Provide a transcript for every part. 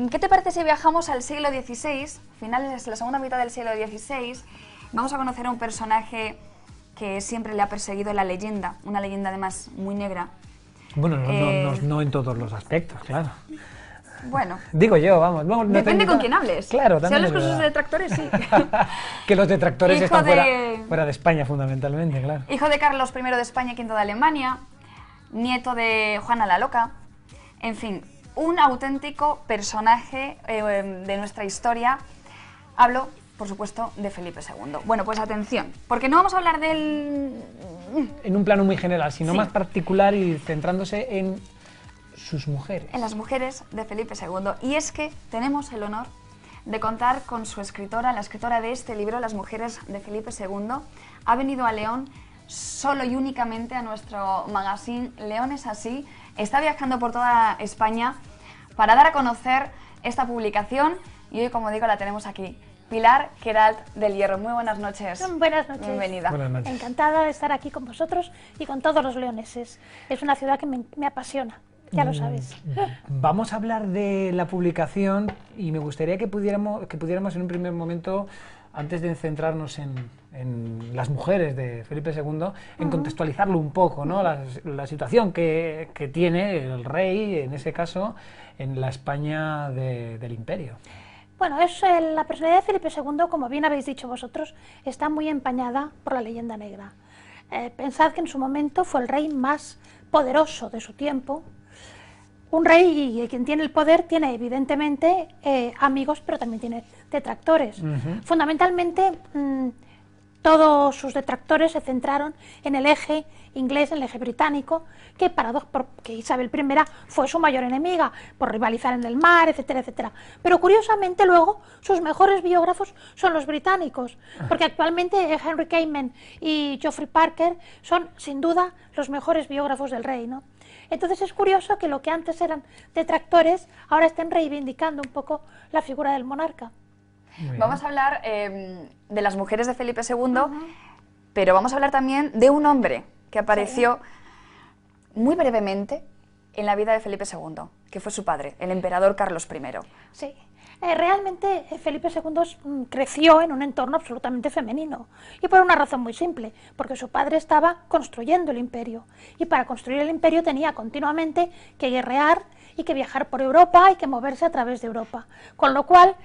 ¿Qué te parece si viajamos al siglo XVI, finales de la segunda mitad del siglo XVI? Vamos a conocer a un personaje que siempre le ha perseguido la leyenda, una leyenda además muy negra. Bueno, no en todos los aspectos, claro. Bueno, digo yo, vamos. Depende con quién hables. Claro, si también. hablas con sus detractores, sí. Que los detractores Hijo están de- fuera de España, fundamentalmente, claro. Hijo de Carlos I de España y V de Alemania, nieto de Juana la Loca, en fin, un auténtico personaje de nuestra historia. Hablo, por supuesto, de Felipe II. Bueno, pues atención, porque no vamos a hablar del... En un plano muy general, sino Sí. más particular y centrándose en sus mujeres. en las mujeres de Felipe II. Y es que tenemos el honor de contar con su escritora, la escritora de este libro, Las mujeres de Felipe II. Ha venido a León solo y únicamente a nuestro magazine León es así. Está viajando por toda España para dar a conocer esta publicación y hoy, como digo, la tenemos aquí. Pilar Queralt del Hierro. Muy buenas noches. Buenas noches. Bienvenida. Buenas noches. Encantada de estar aquí con vosotros y con todos los leoneses. Es una ciudad que me apasiona, ya lo sabes. Vamos a hablar de la publicación y me gustaría que pudiéramos en un primer momento, antes de centrarnos en las mujeres de Felipe II, en contextualizarlo un poco, ¿no? La situación que tiene el rey, en ese caso, en la España del Imperio. Bueno, la personalidad de Felipe II, como bien habéis dicho vosotros, está muy empañada por la leyenda negra. Pensad que en su momento fue el rey más poderoso de su tiempo. Un rey, y quien tiene el poder, tiene evidentemente amigos, pero también tiene detractores. Fundamentalmente, todos sus detractores se centraron en el eje inglés, en el eje británico, porque Isabel I fue su mayor enemiga, por rivalizar en el mar, etcétera, etcétera. Pero curiosamente luego sus mejores biógrafos son los británicos, porque actualmente Henry Kamen y Geoffrey Parker son sin duda los mejores biógrafos del rey, ¿no? Entonces es curioso que lo que antes eran detractores ahora estén reivindicando un poco la figura del monarca. Vamos a hablar de las mujeres de Felipe II, pero vamos a hablar también de un hombre que apareció muy brevemente en la vida de Felipe II, que fue su padre, el emperador Carlos I. Sí, realmente Felipe II creció en un entorno absolutamente femenino y por una razón muy simple, porque su padre estaba construyendo el imperio y para construir el imperio tenía continuamente que guerrear y que viajar por Europa y que moverse a través de Europa, con lo cual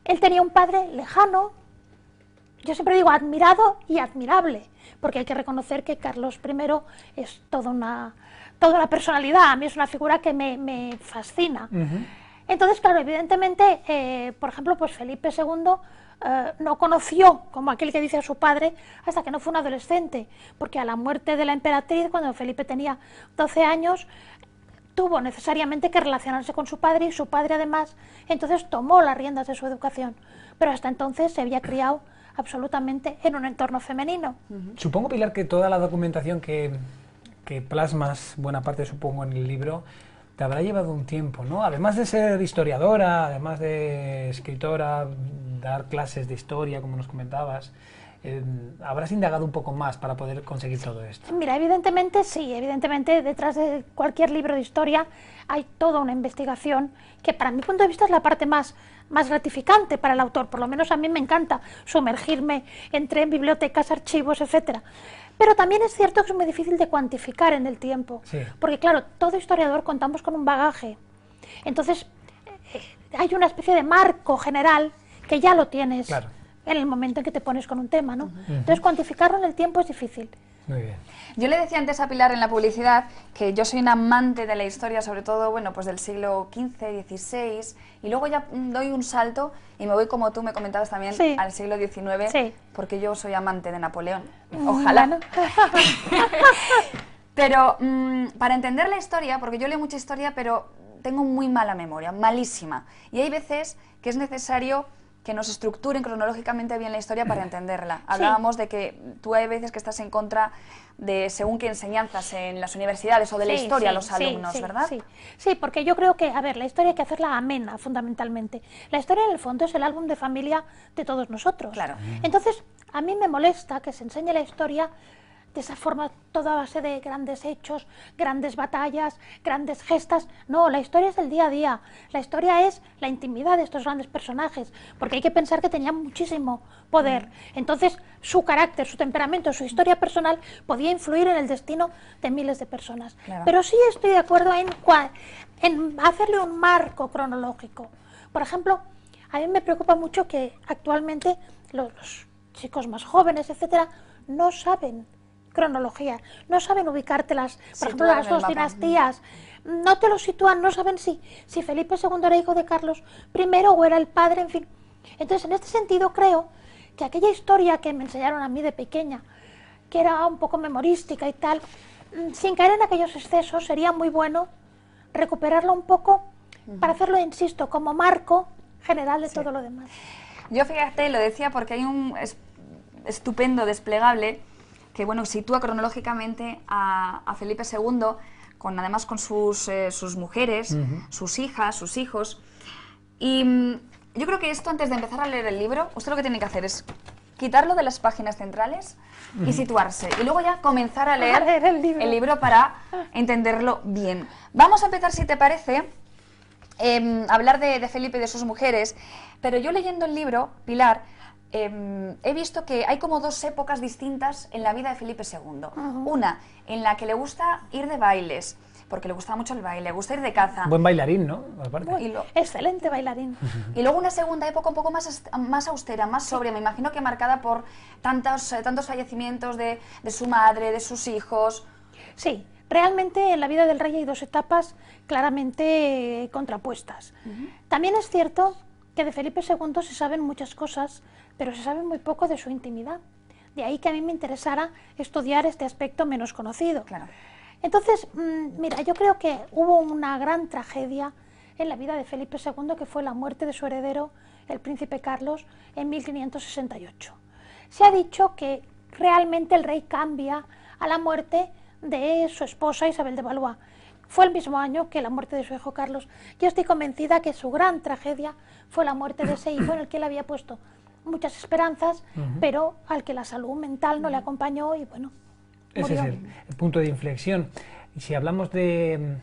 él tenía un padre lejano, yo siempre digo admirado y admirable, porque hay que reconocer que Carlos I es toda una personalidad, a mí es una figura que me fascina. Entonces, claro, evidentemente, por ejemplo, pues Felipe II no conoció, como aquel que dice a su padre, hasta que no fue un adolescente, porque a la muerte de la emperatriz, cuando Felipe tenía 12 años, tuvo necesariamente que relacionarse con su padre y su padre además entonces tomó las riendas de su educación, pero hasta entonces se había criado absolutamente en un entorno femenino. Supongo, Pilar, que toda la documentación que plasmas, buena parte supongo en el libro, te habrá llevado un tiempo, ¿no? Además de ser historiadora, además de escritora, dar clases de historia, como nos comentabas, habrás indagado un poco más para poder conseguir todo esto. Mira, evidentemente sí, evidentemente detrás de cualquier libro de historia hay toda una investigación que para mi punto de vista es la parte más gratificante para el autor, por lo menos a mí me encanta sumergirme entre bibliotecas, archivos, etcétera. Pero también es cierto que es muy difícil de cuantificar en el tiempo, Sí. porque claro, todo historiador contamos con un bagaje, entonces hay una especie de marco general que ya lo tienes. Claro. En el momento en que te pones con un tema, ¿no? Entonces cuantificarlo en el tiempo es difícil. Muy bien. Yo le decía antes a Pilar en la publicidad que yo soy una amante de la historia, sobre todo, bueno, pues del siglo XV, XVI, y luego ya doy un salto y me voy, como tú me comentabas también, Sí. al siglo XIX, Sí. porque yo soy amante de Napoleón. Ojalá. Bueno. Pero para entender la historia, porque yo leo mucha historia, pero tengo muy mala memoria, malísima. Y hay veces que es necesario que nos estructuren cronológicamente bien la historia para entenderla. Hablábamos de que tú hay veces que estás en contra de según qué enseñanzas en las universidades o de la historia a los alumnos, ¿verdad? Sí, porque yo creo que, a ver, la historia hay que hacerla amena, fundamentalmente. La historia, en el fondo, es el álbum de familia de todos nosotros. Claro. Entonces, a mí me molesta que se enseñe la historia de esa forma toda a base de grandes hechos, grandes batallas, grandes gestas. No, la historia es el día a día, la historia es la intimidad de estos grandes personajes, porque hay que pensar que tenían muchísimo poder. Entonces, su carácter, su temperamento, su historia personal podía influir en el destino de miles de personas. Claro. Pero sí estoy de acuerdo en hacerle un marco cronológico. Por ejemplo, a mí me preocupa mucho que actualmente los chicos más jóvenes, etcétera, no saben cronología, no saben ubicártelas, por ejemplo, las dos dinastías, no te lo sitúan, no saben si Felipe II era hijo de Carlos I o era el padre, en fin. Entonces, en este sentido, creo que aquella historia que me enseñaron a mí de pequeña, que era un poco memorística y tal, sin caer en aquellos excesos, sería muy bueno recuperarlo un poco para hacerlo, insisto, como marco general de todo lo demás. Yo, fíjate, lo decía porque hay un estupendo desplegable que, bueno, sitúa cronológicamente a Felipe II, además con sus mujeres, sus hijas, sus hijos. Y yo creo que esto, antes de empezar a leer el libro, usted lo que tiene que hacer es quitarlo de las páginas centrales y situarse. Y luego ya comenzar a leer el libro para entenderlo bien. Vamos a empezar, si te parece, hablar de Felipe y de sus mujeres, pero yo leyendo el libro, Pilar, he visto que hay como dos épocas distintas en la vida de Felipe II. Una en la que le gusta ir de bailes, porque le gustaba mucho el baile, le gusta ir de caza. Buen bailarín, ¿no? Excelente bailarín. Y luego una segunda época un poco más austera, más sobria, me imagino que marcada por tantos fallecimientos de su madre, de sus hijos. Sí, realmente en la vida del rey hay dos etapas claramente contrapuestas. También es cierto que de Felipe II se saben muchas cosas, pero se sabe muy poco de su intimidad. De ahí que a mí me interesara estudiar este aspecto menos conocido. Claro. Entonces, mira, yo creo que hubo una gran tragedia en la vida de Felipe II, que fue la muerte de su heredero, el príncipe Carlos, en 1568. Se ha dicho que realmente el rey cambia a la muerte de su esposa Isabel de Valois. Fue el mismo año que la muerte de su hijo Carlos. Yo estoy convencida que su gran tragedia fue la muerte de ese hijo en el que él había puesto muchas esperanzas, pero al que la salud mental no le acompañó y bueno, ese murió. es el punto de inflexión. Y si hablamos de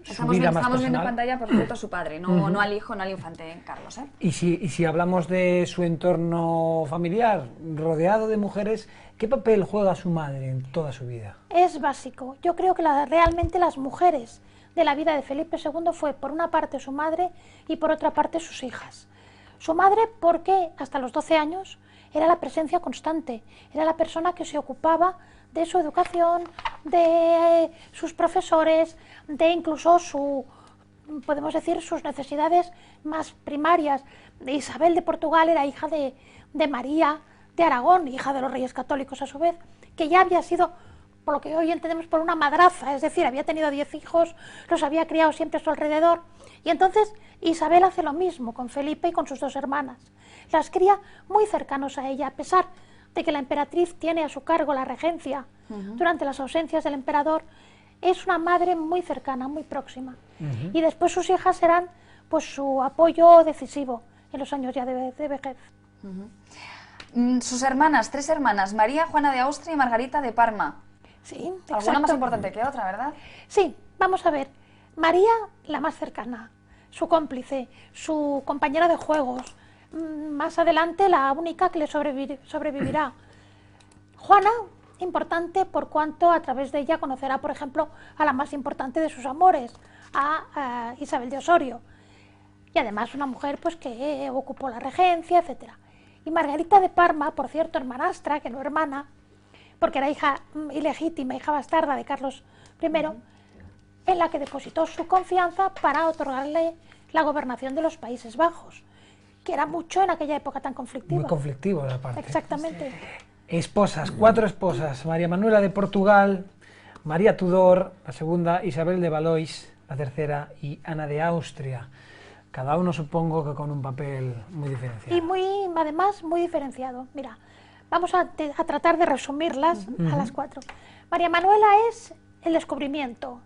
Estamos viendo en pantalla, por cierto, a su padre, no al hijo, no al infante Carlos. Y si hablamos de su entorno familiar, rodeado de mujeres, ¿qué papel juega su madre en toda su vida? Es básico. Yo creo que realmente las mujeres de la vida de Felipe II fue por una parte su madre y por otra parte sus hijas. Su madre porque hasta los 12 años era la presencia constante, era la persona que se ocupaba de su educación, de sus profesores, de incluso podemos decir, sus necesidades más primarias. Isabel de Portugal era hija de María de Aragón, hija de los reyes católicos a su vez, que ya había sido, por lo que hoy entendemos, por una madraza, es decir, había tenido 10 hijos, los había criado siempre a su alrededor. Y entonces Isabel hace lo mismo con Felipe y con sus dos hermanas. Las cría muy cercanos a ella, a pesar de que la emperatriz tiene a su cargo la regencia durante las ausencias del emperador. Es una madre muy cercana, muy próxima. Y después sus hijas serán pues su apoyo decisivo en los años ya de vejez. Sus hermanas, 3 hermanas, María, Juana de Austria y Margarita de Parma. Sí, Alguna más importante que otra, ¿verdad? Sí, vamos a ver. María, la más cercana, su cómplice, su compañera de juegos, más adelante la única que le sobrevivirá. Juana, importante por cuanto a través de ella conocerá, por ejemplo, a la más importante de sus amores, a Isabel de Osorio. Y además una mujer pues que ocupó la regencia, etcétera. Y Margarita de Parma, por cierto, hermanastra, que no hermana, porque era hija ilegítima, hija bastarda de Carlos I, en la que depositó su confianza para otorgarle la gobernación de los Países Bajos, que era mucho en aquella época tan conflictiva. Muy conflictivo la parte. Exactamente. Esposas, 4 esposas, María Manuela de Portugal, María Tudor, la segunda, Isabel de Valois, la tercera, y Ana de Austria. Cada uno supongo que con un papel muy diferenciado. Y además muy diferenciado. Mira, vamos a tratar de resumirlas a las 4. María Manuela es el descubrimiento.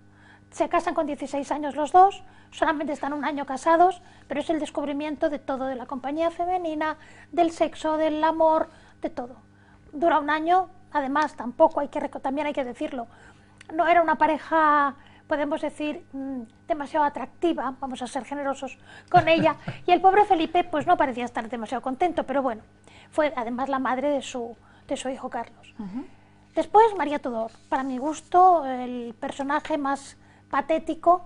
Se casan con 16 años los dos, solamente están un año casados, pero es el descubrimiento de todo, de la compañía femenina, del sexo, del amor, de todo. Dura un año además tampoco también hay que decirlo, no era una pareja, podemos decir, demasiado atractiva, vamos a ser generosos con ella, y el pobre Felipe pues no parecía estar demasiado contento, pero bueno, fue además la madre de su hijo Carlos. Después María Tudor, para mi gusto el personaje más patético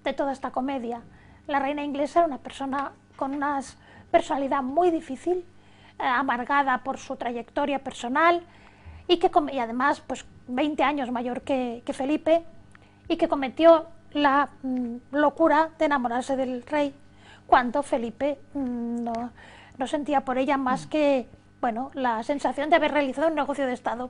de toda esta comedia. La reina inglesa era una persona con una personalidad muy difícil, amargada por su trayectoria personal y además pues 20 años mayor que Felipe, y que cometió la locura de enamorarse del rey cuando Felipe no sentía por ella más que, bueno, la sensación de haber realizado un negocio de Estado.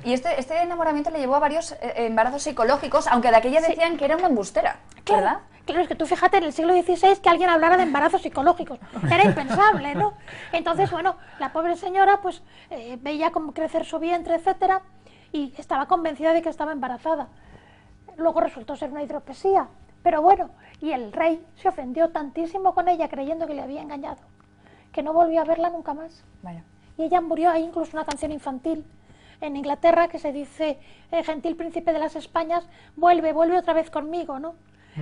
Y este enamoramiento le llevó a varios embarazos psicológicos, aunque de aquella decían que era una embustera, claro, ¿verdad? Claro, es que tú fíjate en el siglo XVI que alguien hablara de embarazos psicológicos, era impensable, ¿no? Entonces, bueno, la pobre señora pues veía cómo crecer su vientre, etcétera, y estaba convencida de que estaba embarazada. Luego resultó ser una hidropesía, pero bueno, y el rey se ofendió tantísimo con ella creyendo que le había engañado, que no volvió a verla nunca más. Vaya. Y ella murió, hay incluso una canción infantil en Inglaterra que se dice, gentil príncipe de las Españas, vuelve otra vez conmigo, ¿no?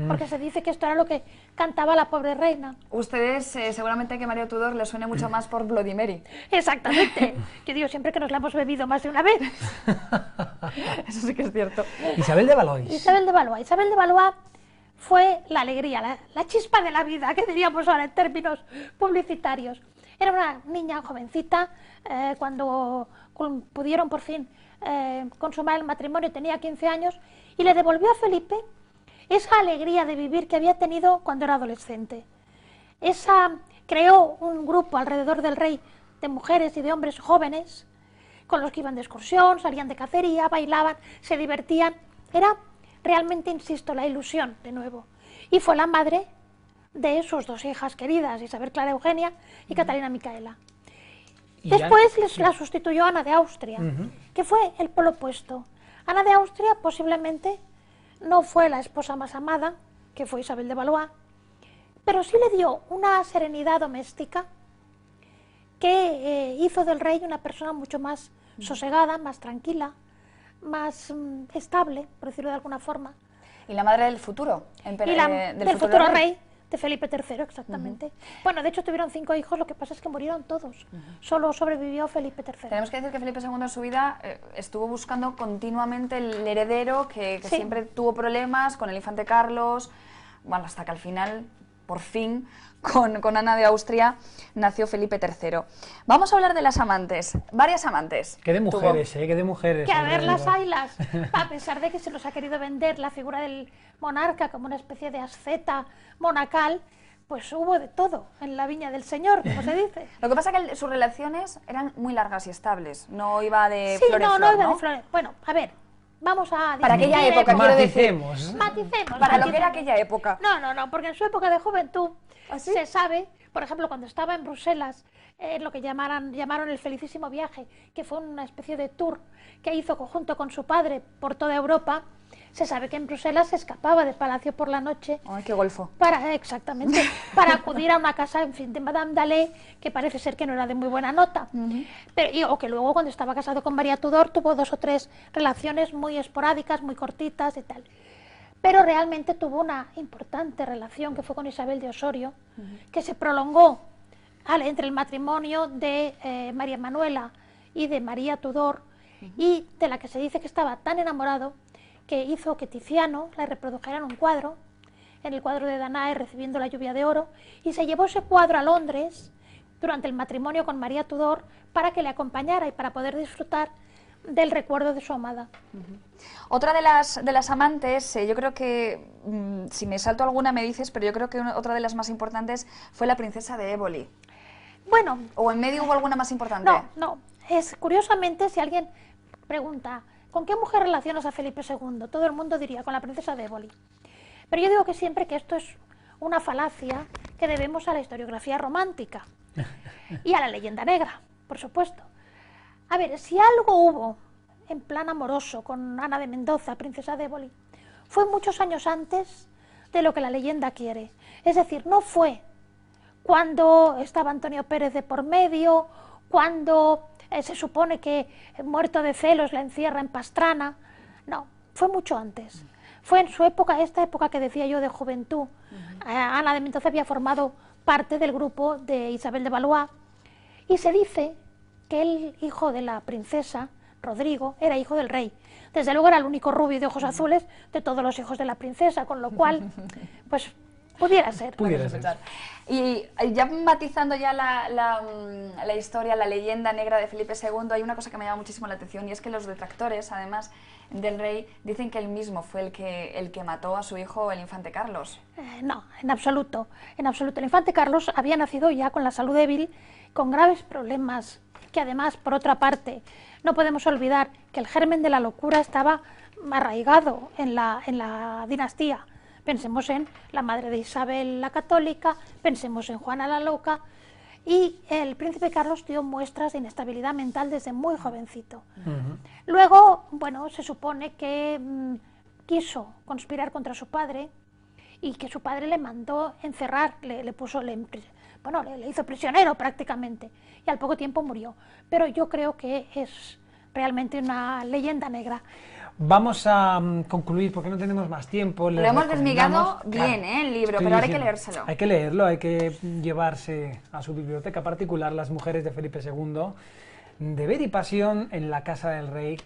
Porque se dice que esto era lo que cantaba la pobre reina. Ustedes seguramente que María Tudor les suene mucho más por Bloody Mary. Exactamente. Yo digo siempre que nos la hemos bebido más de una vez. Eso sí que es cierto. Isabel de Valois. Isabel de Valois. Isabel de Valois fue la alegría, la chispa de la vida, que diríamos ahora en términos publicitarios. Era una niña jovencita, cuando pudieron por fin consumar el matrimonio, tenía 15 años, y le devolvió a Felipe esa alegría de vivir que había tenido cuando era adolescente. Creó un grupo alrededor del rey de mujeres y de hombres jóvenes, con los que iban de excursión, salían de cacería, bailaban, se divertían. Era realmente, insisto, la ilusión de nuevo. Y fue la madre de sus dos hijas queridas, Isabel Clara Eugenia y Catalina Micaela. Después la sustituyó Ana de Austria, que fue el polo opuesto. Ana de Austria posiblemente no fue la esposa más amada, que fue Isabel de Valois, pero sí le dio una serenidad doméstica que hizo del rey una persona mucho más sosegada, más tranquila, más estable, por decirlo de alguna forma. Y la madre del futuro, del futuro rey, de Felipe III, exactamente. Bueno, de hecho tuvieron 5 hijos, lo que pasa es que murieron todos. Solo sobrevivió Felipe III. Tenemos que decir que Felipe II en su vida estuvo buscando continuamente el heredero, que Sí. siempre tuvo problemas con el infante Carlos, bueno, hasta que al final, por fin, con Ana de Austria, nació Felipe III. Vamos a hablar de las amantes, varias amantes. Qué de mujeres, qué de mujeres. Que a ver las digo. haylas, a pesar de que se nos ha querido vender la figura del monarca como una especie de asceta monacal, pues hubo de todo en la viña del señor, como se dice. Lo que pasa es que sus relaciones eran muy largas y estables, no iba de Sí, flor en no flor, iba ¿no? de flores. Bueno, a ver, vamos a... Para aquella distinguir época, épocas. quiero decir. Maticemos. Para lo que era aquella época. No, porque en su época de juventud ¿Ah, sí? se sabe, por ejemplo, cuando estaba en Bruselas, lo que llamaron el felicísimo viaje, que fue una especie de tour que hizo junto con su padre por toda Europa, se sabe que en Bruselas se escapaba del palacio por la noche Ay, qué golfo. exactamente, para acudir a una casa, en fin, de Madame d'Alé, que parece ser que no era de muy buena nota. O que luego, cuando estaba casado con María Tudor, tuvo 2 o 3 relaciones muy esporádicas, muy cortitas y tal. Pero realmente tuvo una importante relación, que fue con Isabel de Osorio, que se prolongó entre el matrimonio de María Manuela y de María Tudor, y de la que se dice que estaba tan enamorado que hizo que Tiziano la reprodujera en un cuadro, en el cuadro de Danae, Recibiendo la lluvia de oro, y se llevó ese cuadro a Londres durante el matrimonio con María Tudor para que le acompañara y para poder disfrutar del recuerdo de su amada. Otra de las amantes, yo creo que, si me salto alguna me dices, pero yo creo que otra de las más importantes fue la princesa de Éboli. Bueno, ¿O en medio hubo alguna más importante? no, curiosamente, si alguien pregunta ¿con qué mujer relacionas a Felipe II? Todo el mundo diría con la princesa de Éboli. Pero yo digo que siempre que esto es una falacia que debemos a la historiografía romántica y a la leyenda negra, por supuesto. A ver, si algo hubo en plan amoroso con Ana de Mendoza, princesa de Éboli, fue muchos años antes de lo que la leyenda quiere. Es decir, no fue cuando estaba Antonio Pérez de por medio, cuando se supone que muerto de celos la encierra en Pastrana. No, fue mucho antes. Fue en su época, esta época que decía yo de juventud. Ana de Mendoza había formado parte del grupo de Isabel de Valois y se dice que el hijo de la princesa, Rodrigo, era hijo del rey. Desde luego era el único rubio de ojos azules de todos los hijos de la princesa, con lo cual, pues, pudiera ser. Pudiera ser. Y ya matizando ya la historia, la leyenda negra de Felipe II, hay una cosa que me llama muchísimo la atención, y es que los detractores, además del rey, dicen que él mismo fue el que mató a su hijo, el infante Carlos. No, en absoluto, en absoluto. El infante Carlos había nacido ya con la salud débil, con graves problemas, que además, por otra parte, no podemos olvidar que el germen de la locura estaba arraigado en la dinastía. Pensemos en la madre de Isabel la Católica, pensemos en Juana la Loca, y el príncipe Carlos dio muestras de inestabilidad mental desde muy jovencito. Luego, bueno, se supone que quiso conspirar contra su padre y que su padre le mandó encerrar, le hizo prisionero prácticamente, y al poco tiempo murió. Pero yo creo que es realmente una leyenda negra. Vamos a concluir porque no tenemos más tiempo. Lo hemos desmigado bien, el libro, pero ahora hay que leérselo. Hay que leerlo, hay que llevarse a su biblioteca particular Las mujeres de Felipe II, Deber y pasión en la casa del rey,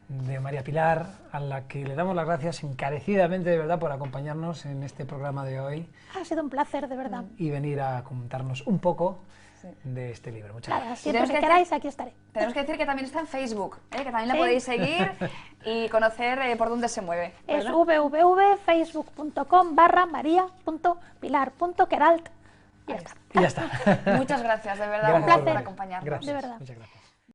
de María Pilar, a la que le damos las gracias encarecidamente, de verdad, por acompañarnos en este programa de hoy. Ha sido un placer, de verdad. Y venir a contarnos un poco de este libro. Muchas gracias. Siempre que queráis, aquí estaré. Tenemos que decir que también está en Facebook, que también la podéis seguir y conocer por dónde se mueve, ¿verdad? Es www.facebook.com/maria.pilar.queralt. Ya está. Y ya está. Muchas gracias, de verdad, por acompañarnos. Gracias. De verdad. Muchas gracias.